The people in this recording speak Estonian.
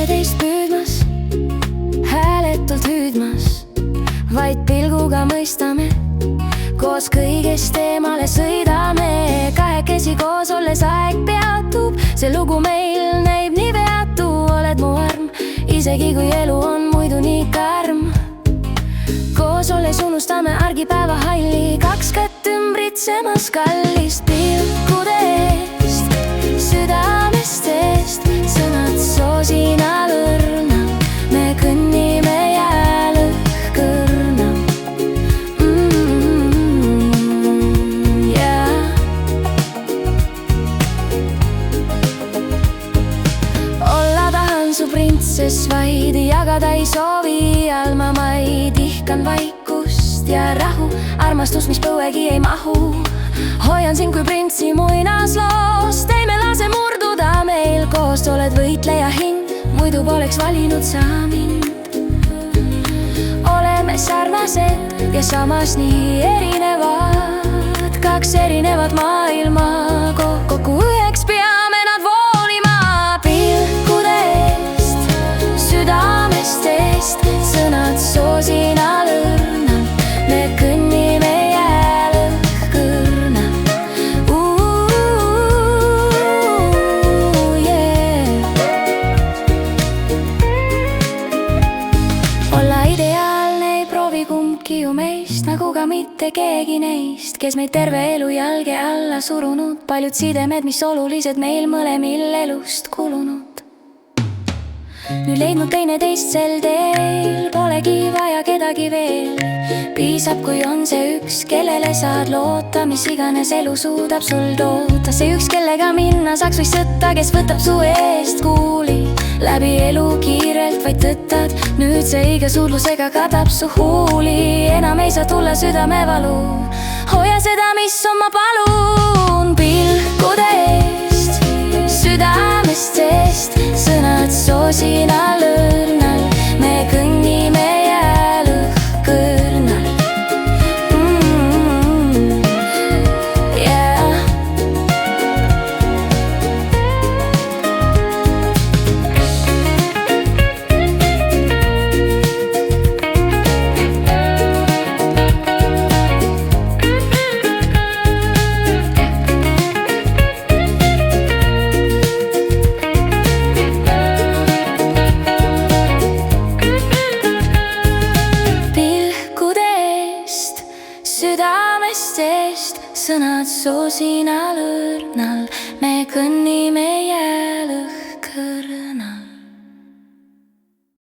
teineteist püüdmas, hääletult hüüdmas, vaid pilguga mõistame, koos kõigest eemale sõidame. Kahekesi koos olles aeg peatub, see lugu meil näib nii veatu. Oled mu arm, isegi kui elu on muidu nii karm. Koos olles unustame argipäeva halli, kaks kätt ümbritsemas kallist. Pilkude eest, südamest eest, sõnad soosinal õrnal, me kõnnime jääl õhkõrnal. Olla tahan su printsess vaid, jagada ei soovi alma maid. Ihkan vaikust ja rahu, armastus, mis põuegi ei mahu. Hoian sind kui printsi muinasloos, ei me lase murduda meil koos. Oled võitleja hind, muidu poleks valinud sa mind. Oleme sarnased ja samas nii erinevad, kaks erinevat maailma, kokku üheks peame nad voolima. Pilkude eest, südamest eest, sõnad soosinal õrnal, me kõnnime jääl õhkõrnal. Olla ideaalne ei proovi kumbki ju meist, nagu ka mitte keegi neist, kes meid terve elu jalge alla surunud. Paljud sidemed, mis olulised meil mõlemil elust kulunud. Nüüd leidnud teineteist sel teel, polegi vaja kedagi veel. Piisab, kui on see üks, kellele saad loota, mis iganes elu suudab sul toota. See üks, kellega minna saaks või sõtta, kes võtab su eest kuuli. Läbi elu kiirelt vaid tõttad, nüüd see õige suudlusega katab su huuli. Enam ei saa tulla südamevalu, hoia seda, mis on, ma palun. Pilkude eest, südamest eest, sõnad soosinal õrnal, me kõnnime jääl õhkõrnal. Südamest eest, sõnad soosinal õrnal, me kõnnime jääl.